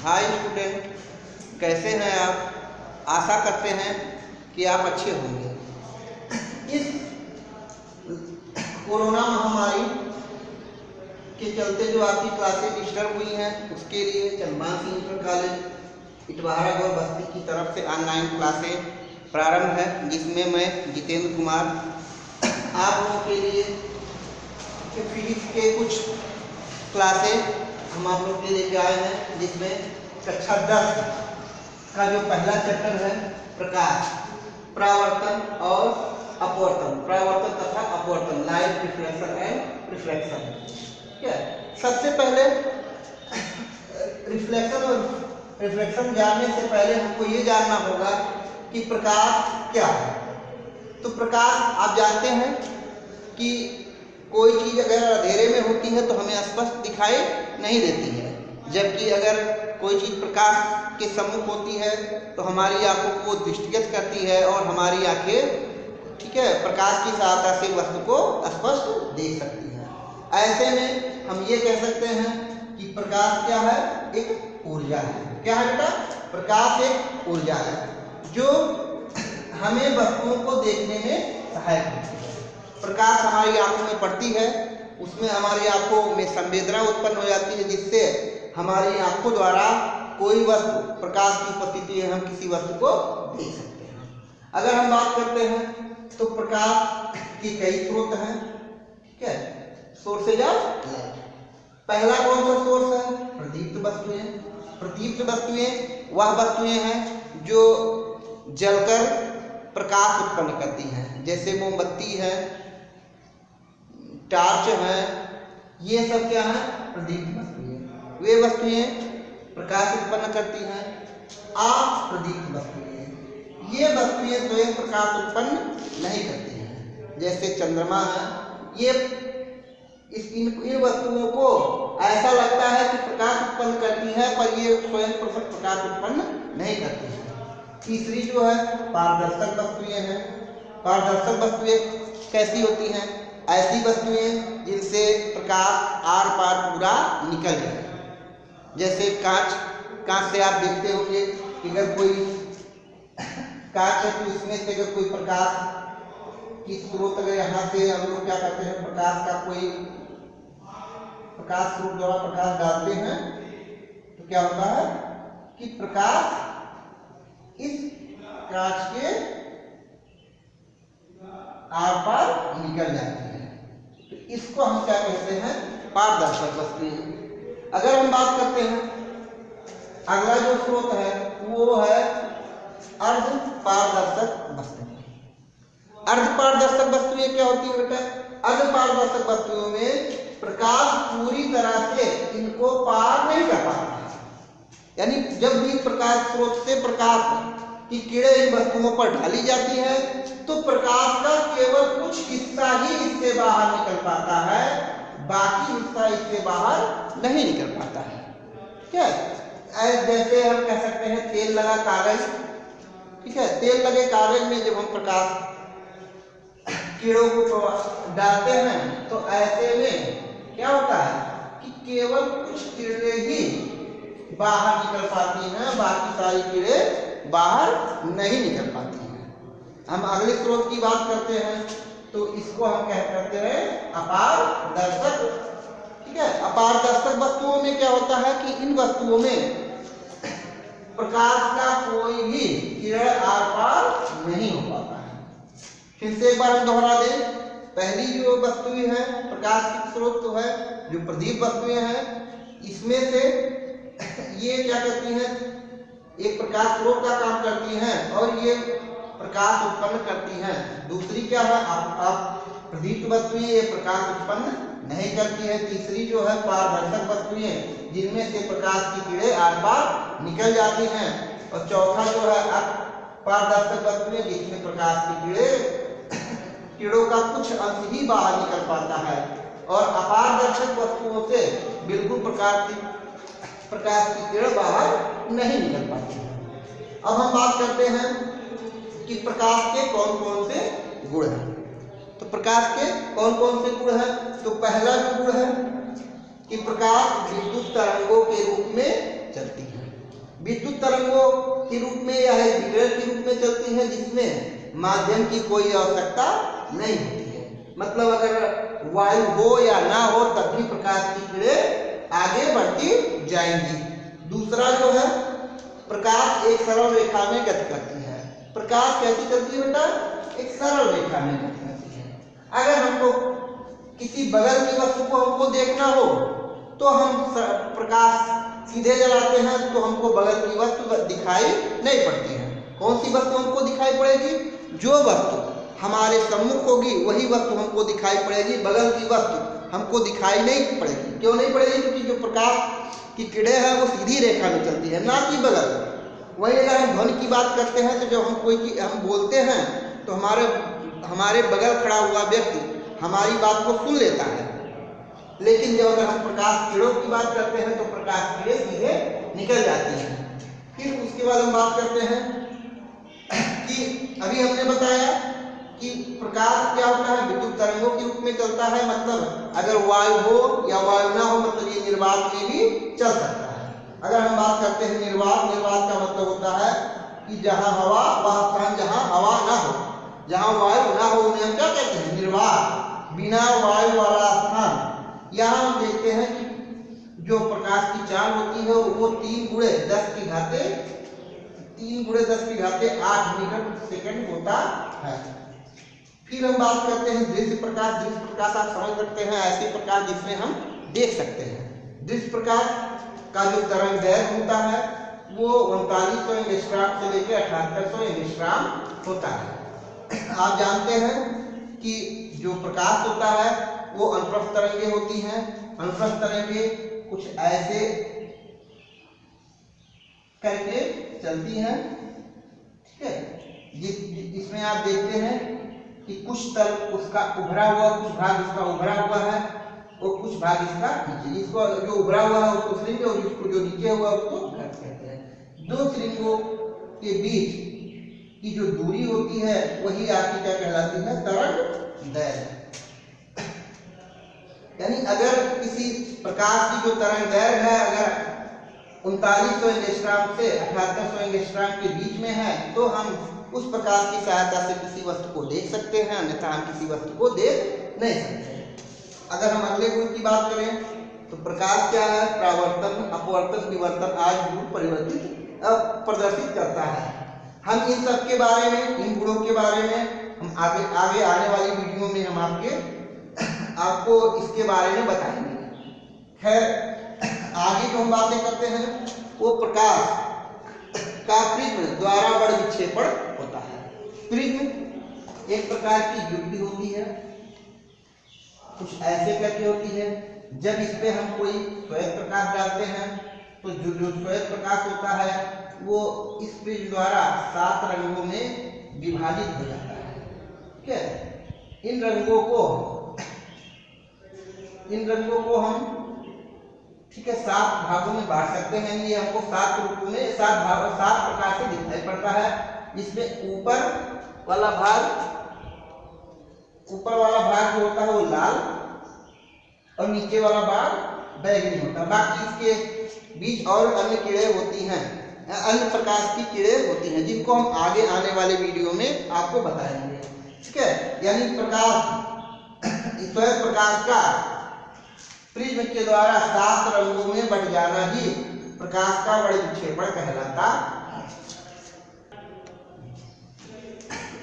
Hi student, कैसे हैं आप। आशा करते हैं कि आप अच्छे होंगे। इस कोरोना महामारी के चलते जो आपकी क्लासें डिस्टर्ब हुई हैं, उसके लिए चंद्रभान सिंह इंटर कॉलेज इटवारा गौर बस्ती की तरफ से ऑनलाइन क्लासें प्रारंभ है, जिसमें मैं जितेंद्र कुमार आप लोगों के लिए फिजिक्स के कुछ क्लासें हम आप लोग के लेके आए हैं, जिसमें कक्षा 10 का जो पहला चैप्टर है प्रकाश, परावर्तन और अपवर्तन, परावर्तन तथा अपवर्तन, लाइट रिफ्लेक्शन एंड रिफ्लेक्शन। ठीक है, सबसे पहले रिफ्लेक्शन और रिफ्लेक्शन जानने से पहले हमको ये जानना होगा कि प्रकाश क्या है। तो प्रकाश आप जानते हैं कि कोई चीज़ अगर अंधेरे में होती है तो हमें स्पष्ट दिखाई नहीं देती है, जबकि अगर कोई चीज़ प्रकाश के सम्मुख होती है तो हमारी आंखों को दृष्टिगत करती है और हमारी आंखें, ठीक है, प्रकाश की सहायता से वस्तु को स्पष्ट देख सकती हैं। ऐसे में हम ये कह सकते हैं कि प्रकाश क्या है, एक ऊर्जा है। क्या है बेटा? प्रकाश एक ऊर्जा है जो हमें वस्तुओं को देखने में सहायक होती है। प्रकाश हमारी आंखों में पड़ती है, उसमें हमारी आंखों में संवेदना उत्पन्न हो जाती है, जिससे हमारी आंखों द्वारा कोई वस्तु, प्रकाश की उपस्थिति है, हम किसी वस्तु को देख सकते हैं। अगर हम बात करते हैं तो प्रकाश के कई स्रोत हैं। ठीक है, सोर्सेज ऑफ लाइट। पहला कौन सा सोर्स है? प्रदीप्त वस्तुएं। प्रदीप्त वस्तुएं वह वस्तुएं हैं जो जलकर प्रकाश उत्पन्न करती हैं, जैसे मोमबत्ती है, टार्च है, ये सब क्या है? प्रदीप्त वस्तुएं। वे वस्तुएं प्रकाश उत्पन्न करती हैं। अप्रदीप्त वस्तुएं, ये वस्तुएं स्वयं प्रकाश उत्पन्न नहीं करती हैं, जैसे चंद्रमा है। ये इन वस्तुओं को ऐसा लगता है कि प्रकाश उत्पन्न करती है, पर ये स्वयं प्रकाश उत्पन्न नहीं करती है। तीसरी जो है पारदर्शक वस्तुएं हैं। पारदर्शक वस्तुएं कैसी होती हैं? ऐसी वस्तुएं जिनसे प्रकाश आर पार पूरा निकल जाए, जैसे कांच। कांच से आप देखते होंगे कि अगर कोई कांच है तो इसमें से अगर कोई प्रकाश की स्रोत, अगर यहाँ से हम लोग क्या करते हैं, प्रकाश का कोई प्रकाश स्रोत द्वारा प्रकाश डालते हैं तो क्या होता है कि प्रकाश इस कांच के आर पार निकल जाती है। तो इसको हम क्या कहते हैं? पारदर्शक वस्तुएं। अगर हम बात करते हैं, अगला जो स्रोत है वो है अर्ध पारदर्शक वस्तुएं। अर्ध पारदर्शक वस्तुएं क्या होती है बेटा? अर्ध पारदर्शक वस्तुओं में प्रकाश पूरी तरह से इनको पार नहीं कर पाता है, यानी जब भी प्रकाश स्रोत से प्रकाश की किरणें इन वस्तुओं पर डाली जाती है तो प्रकाश का केवल कुछ हिस्सा ही इससे बाहर निकल पाता है, बाकी हिस्सा इससे बाहर नहीं निकल पाता है। क्या? जैसे हम कह सकते हैं तेल लगा कागज। ठीक है, तेल लगे कागज में जब हम प्रकाश किरणों को डालते हैं तो ऐसे में क्या होता है कि केवल कुछ किरणें ही बाहर निकल पाती हैं, बाकी सारी किरणें बाहर नहीं निकल पाती हैं। हम अगले स्रोत की बात करते हैं तो इसको हम क्या कहते हैं? अपारदर्शक। ठीक है, अपारदर्शक वस्तुओं में क्या होता है कि इन वस्तुओं में प्रकाश का कोई भी किरण आर पार नहीं हो पाता है। फिर से एक बार हम दोहरा दें, पहली जो वस्तुएं हैं प्रकाश की स्रोत तो है जो प्रदीप्त वस्तुएं हैं, इसमें से ये क्या करती हैं? एक प्रकाश स्रोत का काम करती हैं और ये प्रकाश उत्पन्न करती हैं। दूसरी क्या है? आप प्रदीप्त वस्तुएं ये प्रकाश उत्पन्न नहीं करती है। तीसरी जो है पारदर्शक वस्तुएं, जिनमें से प्रकाश की किरणें आर पार निकल जाती हैं। और चौथा जो है अपारदर्शक वस्तुएं, जिसमें प्रकाश की किरणों का कुछ अंश ही बाहर निकल पाता है। और अपारदर्शक वस्तुओं से बिल्कुल प्रकाश की किरण बाहर नहीं निकल पाती है। अब हम बात करते हैं कि प्रकाश के कौन कौन से गुण हैं। तो प्रकाश के कौन कौन से गुण हैं? तो पहला जो गुण है कि प्रकाश विद्युत तरंगों के रूप में चलती है। तरंगों के रूप में या विकिरण के रूप में चलती हैं, जिसमें माध्यम की कोई आवश्यकता नहीं होती है। मतलब अगर वायु हो या ना हो तब भी प्रकाश की किरणें आगे बढ़ती जाएंगी। दूसरा जो है, प्रकाश एक सरल रेखा में गति करती है। प्रकाश कैसी चलती है बेटा? एक सरल रेखा में गति करती है। अगर हमको किसी बगल की वस्तु को हमको देखना हो तो हम प्रकाश सीधे जलाते हैं तो हमको बगल की वस्तु दिखाई नहीं पड़ती है। कौन सी वस्तु हमको दिखाई पड़ेगी? जो वस्तु हमारे सम्मुख होगी वही वस्तु हमको दिखाई पड़ेगी, बगल की वस्तु हमको दिखाई नहीं पड़ेगी। क्यों नहीं पड़ेगी? क्योंकि जो प्रकाश की किरणें हैं वो सीधी रेखा में चलती है, ना कि बगल। वही अगर हम ध्वनि की बात करते हैं तो जब हम बोलते हैं तो हमारे बगल खड़ा हुआ व्यक्ति हमारी बात को सुन लेता है, लेकिन जब अगर हम प्रकाश किरणों की बात करते हैं तो प्रकाश किरणें सीधे निकल जाती हैं। फिर उसके बाद हम बात करते हैं कि अभी हमने बताया कि प्रकाश क्या होता है? विद्युत तरंगों के रूप में चलता है। मतलब अगर वायु हो या वायु ना हो, मतलब ये निर्वात में भी चल सकता है। अगर हम बात करते हैं निर्वात का मतलब होता है कि जहां हवा, वह स्थान जहां हवा ना हो, जहां वायु ना हो, उन्हें हम क्या कहते हैं? निर्वात। बिना वायु वाला स्थान। यहाँ हम देखते हैं कि जो प्रकाश की चाल होती है वो 3 × 10 की घाते 8 मीटर प्रति सेकंड होता है। फिर हम बात करते हैं दृश्य प्रकाश। दृश्य प्रकाश आप समझ सकते हैं, ऐसे प्रकाश जिसमें हम देख सकते हैं। दृश्य प्रकाश का जो तरंग दैर्घ्य होता है वो 3900 एंगस्ट्रॉम से लेकर 7800 एंगस्ट्रॉम होता है। आप जानते हैं कि जो प्रकाश होता है वो अनुप्रस्थ तरंगे होती हैं। अनुप्रस्थ तरंगे कुछ ऐसे करके चलती हैं, ठीक है। जिसमें आप देखते हैं कि कुछ तल उसका उभरा हुआ, कुछ भाग इसका उभरा हुआ है और कुछ भाग इसका नीचे। इसको जो उभरा हुआ है उसको श्रृंग और इसको जो नीचे हुआ है उसको घट कहते हैं। दो श्रृंगों के बीच की जो दूरी होती है वही आपकी क्या कहलाती है? तरंग दैर्घ्य। यानी अगर किसी प्रकाश की जो तरंग दैर्घ्य है अगर 3900 एंगस्ट्रॉम से 7800 एंगस्ट्रॉम के बीच में है तो हम उस प्रकाश की सहायता से किसी वस्तु को देख सकते हैं, अन्यथा हम किसी वस्तु को देख नहीं सकते। अगर हम अगले गुण की बात करें तो प्रकाश क्या है? परावर्तन, अपवर्तन, विवर्तन आदि गुण प्रदर्शित करता है। हम इन सब के बारे में, इन गुणों के बारे में हम आगे आने वाली वीडियो में हम आपको इसके बारे में बताएंगे। खैर, आगे जो हम बातें करते हैं वो प्रकाश का प्रिज्म द्वारा बड़ विक्षेपण होता है। प्रिज्म एक प्रकार की युक्ति होती है, कुछ ऐसे करके होती है। जब इस पे हम कोई श्वेत प्रकाश डालते हैं तो जो श्वेत प्रकाश होता है वो इस प्रिज्म द्वारा 7 रंगों में विभाजित हो जाता है, ठीक है। इन रंगों को हम, ठीक है, 7 भागों में बांट सकते हैं। ये हमको 7 रूपों में 7 प्रकार से दिखाई पड़ता है। इसमें ऊपर वाला भाग जो होता है वो लाल और नीचे वाला भाग बैगनी होता है। बाकी इसके बीच और अन्य किरणें होती हैं, अन्य प्रकाश की किरणें होती हैं, जिनको हम आगे आने वाले वीडियो में आपको बताएंगे, ठीक है। यानी श्वेत प्रकाश का प्रिज्म के द्वारा 7 रंगों में बट जाना ही प्रकाश का बड़े विक्षेपण कहलाता है।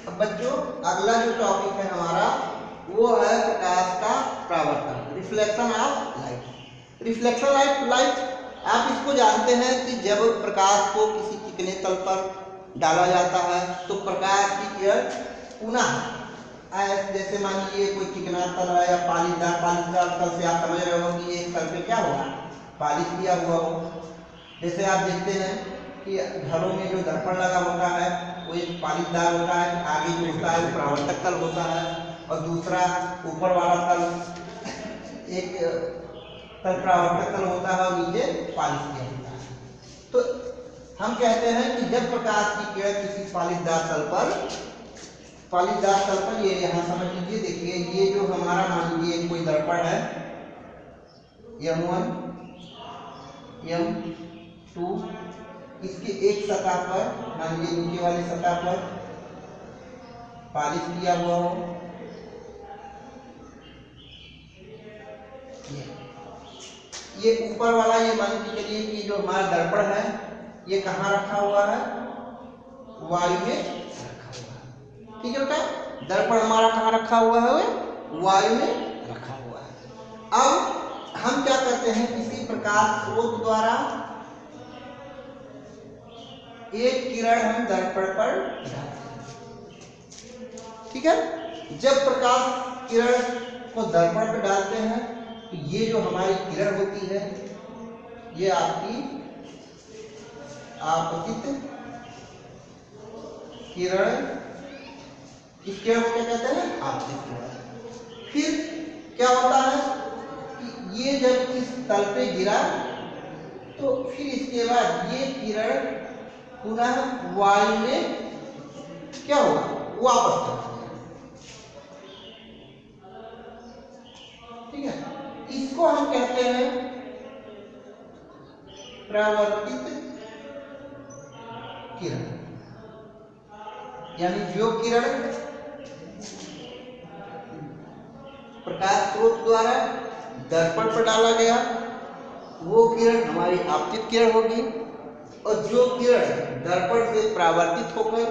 अब बच्चों, अगला जो टॉपिक है हमारा वो है प्रकाश का परावर्तन, reflection of light. Reflection of light, आप इसको जानते हैं कि जब प्रकाश को किसी चिकने तल पर डाला जाता है तो प्रकाश की किरण पुनः, जैसे मान लीजिए कोई चिकना तल है या पालिशदार तल से आप समझ रहे हो कि ये तल पे क्या हुआ, पालिश किया हुआ हो। जैसे आप देखते हैं कि घरों में जो दर्पण लगा होता है वो एक पालिशदार होता है, आगे जो होता है वो परावर्तक तल होता है और दूसरा ऊपर वाला तल एक तल परावर्तक तल होता है और नीचे पालिश किया होता है। तो हम कहते हैं कि जब प्रकाश की किरण किसी पालिशदार तल पर, ये यहाँ समझ लीजिए, देखिए ये जो हमारा मान लीजिए कोई दर्पण है M1, M2, इसके एक सतह पर, मान लीजिए नीचे वाली सतह पर पालिश किया हुआ हो, ये ऊपर वाला, ये मान के चलिए कि जो हमारा दर्पण है ये कहाँ रखा हुआ है, वायु में रखा हुआ है। ठीक है बेटा, दर्पण हमारा कहाँ रखा हुआ है, वायु में रखा हुआ है। अब हम क्या करते हैं, किसी प्रकाश स्रोत द्वारा एक किरण हम दर्पण पर डालते हैं। ठीक है, जब प्रकाश किरण को दर्पण पर डालते हैं तो ये जो हमारी किरण होती है ये आपकी आपतित किरण, इस किरण को क्या कहते हैं, आपतित किरण। फिर क्या होता है कि ये जब इस तल पे गिरा तो फिर इसके बाद ये किरण पुनः वायु में क्या होगा, वापस चला जाएगा। ठीक है, इसको हम कहते हैं परावर्तित किरण। यानी जो किरण प्रकाश स्रोत द्वारा दर्पण पर डाला गया वो किरण हमारी आपतित किरण होगी, और जो किरण दर्पण से परावर्तित होकर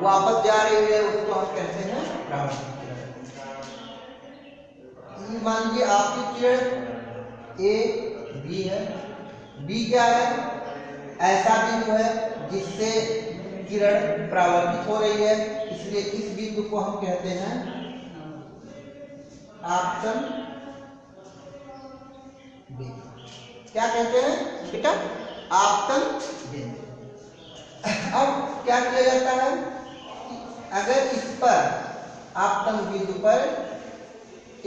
वापस जा रही है उसको हम कहते हैं परावर्तित किरण। मान लीजिए आपतित किरण ए बी है, बी क्या है, ऐसा बिंदु है जिससे किरण परावर्तित हो रही है, इसलिए इस बिंदु को हम कहते हैं आपतन बिंदु। क्या कहते हैं बेटा, आपतन बिंदु। अब क्या किया जाता है कि अगर इस पर आपतन बिंदु पर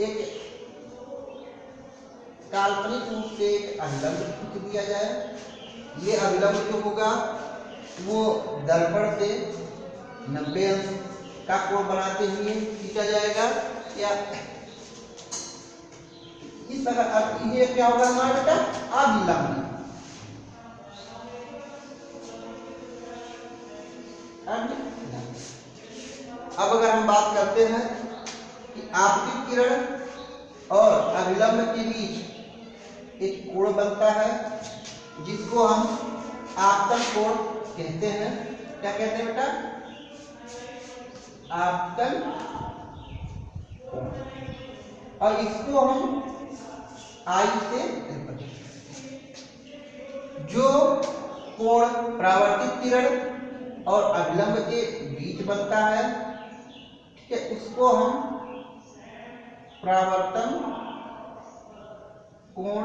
एक काल्पनिक रूप से एक अभिलंब खींच दिया जाए, ये अभिलंब जो होगा वो दर्पण से 90 अंश का कोण बनाते हुए खींचा जाएगा, या इस तरह ये क्या होगा हमारा बेटा, अभिलंब। अब अगर हम बात करते हैं कि आपतित किरण और अभिलंब के बीच एक कोण बनता है जिसको हम आपतन कोण कहते हैं। क्या कहते हैं बेटा, आपतन कोण, और इसको हम आई से रिप्रेजेंट करते हैं। जो कोण परावर्तित किरण और अभिलंब के बीच बनता है, ठीक है, उसको हम परावर्तन कोण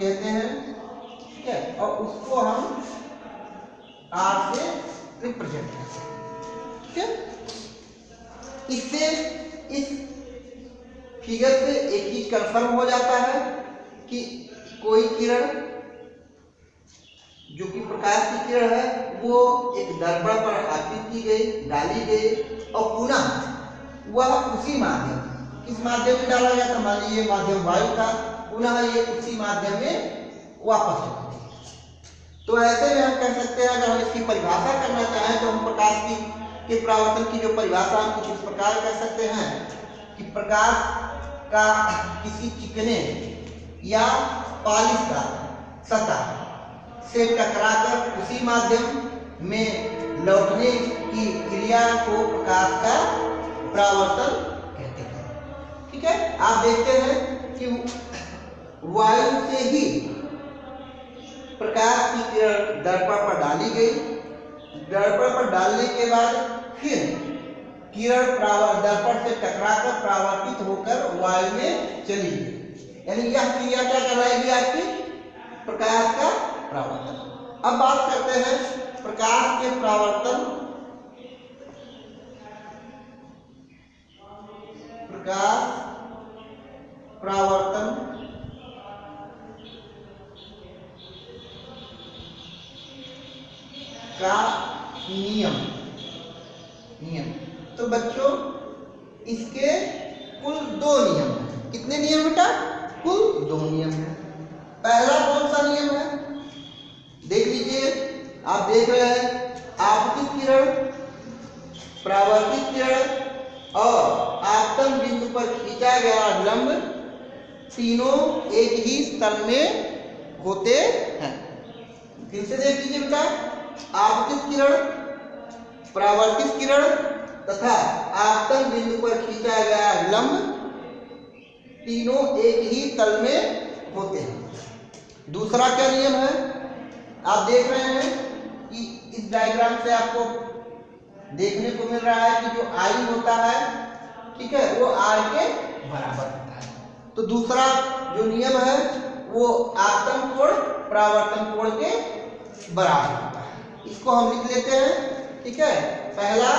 कहते हैं। ठीक है, और उसको हम आर से रिप्रेजेंट करते हैं। ठीक है, इससे इस फिगर से एक चीज कंफर्म हो जाता है कि कोई किरण जो कि प्रकाश की किरण है वो एक दर्पण पर आपतित की गई, डाली गई, और पुनः वह उसी माध्यम, किस माध्यम में डाला गया था, मान लीजिए माध्यम वायु था, पुनः ये उसी माध्यम में वापस चली गई। तो ऐसे में हम कह सकते हैं, अगर हम इसकी परिभाषा करना चाहें तो हम प्रकाश के परावर्तन की जो परिभाषा हम कुछ इस प्रकार कह सकते हैं कि प्रकाश का किसी चिकने या पॉलिशदार सतह से टकराकर उसी माध्यम में लौटने की क्रिया को प्रकाश का परावर्तन कहते हैं। ठीक है, आप देखते हैं कि वायु से ही प्रकाश की किरण दर्पण पर डाली गई, दर्पण पर डालने के बाद फिर किरण दर्पण से टकराकर परावर्तित होकर वायु में चली गई। यानी यह क्रिया क्या कहलाएगी आपकी, प्रकाश का परावर्तन। अब बात करते हैं प्रकाश के परावर्तन, प्रकाश परावर्तन का नियम। तो बच्चों इसके कुल 2 नियम हैं। कितने नियम बेटा, कुल 2 नियम हैं। पहला कौन सा नियम है, देख आप देख रहे हैं आपतित किरण, परावर्तित किरण और आपतन बिंदु पर खींचा गया लंब तीनों एक ही तल में होते हैं। फिर से देख लीजिए बेटा, आपतित किरण, परावर्तित किरण तथा आपतन बिंदु पर खींचा गया लंब तीनों एक ही तल में होते हैं। दूसरा क्या नियम है, आप देख रहे हैं कि इस डायग्राम से आपको देखने को मिल रहा है कि जो आई होता है, ठीक है, वो आर के बराबर होता है। तो दूसरा जो नियम है वो आपतन कोण परावर्तन कोण के बराबर होता है। इसको हम लिख लेते हैं, ठीक है। पहला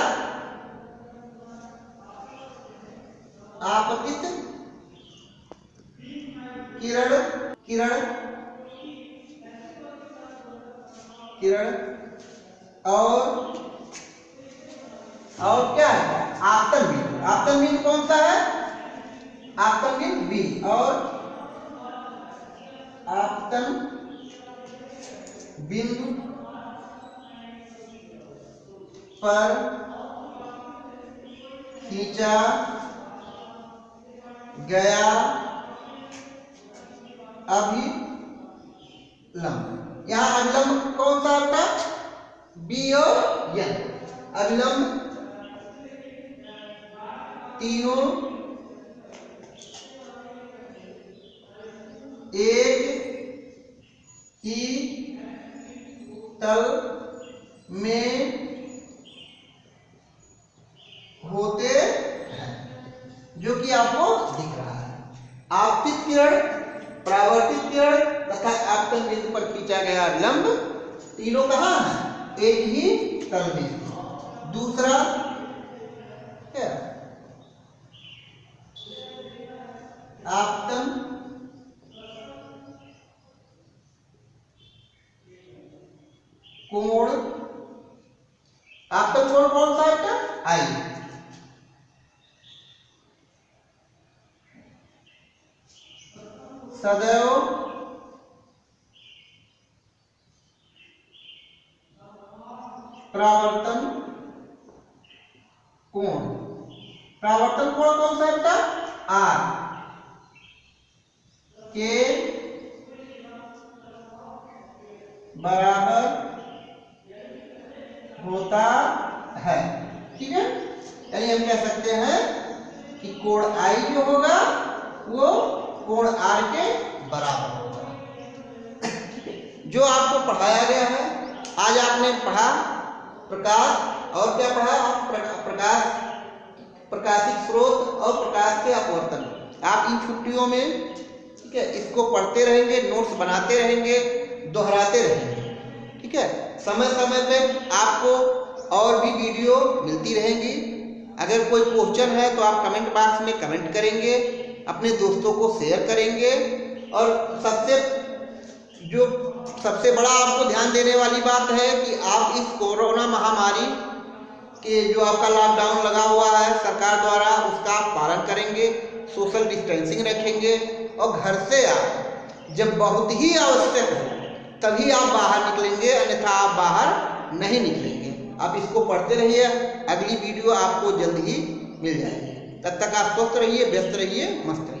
आपतित किरण किरण किरण और क्या है, आपतन बिंदु। आपतन बिंदु कौन सा है, आपतन बिंदु बी, और आपतन बिंदु पर खींचा गया अभिलंब। यहां अभिलंब कौन सा था, बी और एन। अभिलंब तीनों एक ही तल में होते हैं, जो कि आपको दिख रहा है। आपतित किरण, परावर्तित किरण तथा आपतन बिंदु पर खींचा गया लंब तीनों कहाँ है, एक ही तल में। दूसरा क्या, आपतन कोण, आपतन कोण कौन सा है, आई। सदैव परावर्तन कोण, परावर्तन कोण कौन सा बेटा, आर के बराबर होता है, ठीक है। यानी हम कह सकते हैं कि कोण आई जो होगा वो कोण आर के बराबर होगा। जो आपको पढ़ाया गया है, आज आपने पढ़ा प्रकाश, और क्या पढ़ा, प्रकाश, प्रकाशिक स्रोत और प्रकाश के अपवर्तन। आप इन छुट्टियों में, ठीक है, इसको पढ़ते रहेंगे, नोट्स बनाते रहेंगे, दोहराते रहेंगे, ठीक है। समय समय पे आपको और भी वीडियो मिलती रहेंगी। अगर कोई क्वेश्चन है तो आप कमेंट बॉक्स में कमेंट करेंगे, अपने दोस्तों को शेयर करेंगे। और सबसे बड़ा आपको ध्यान देने वाली बात है कि आप इस कोरोना महामारी के जो आपका लॉकडाउन लगा हुआ है सरकार द्वारा, उसका आप पालन करेंगे, सोशल डिस्टेंसिंग रखेंगे और घर से आप जब बहुत ही आवश्यक हो तभी आप बाहर निकलेंगे, अन्यथा आप बाहर नहीं निकलेंगे। आप इसको पढ़ते रहिए, अगली वीडियो आपको जल्द ही मिल जाएगी। तब तक आप स्वस्थ रहिए, व्यस्त रहिए, मस्त रहिए।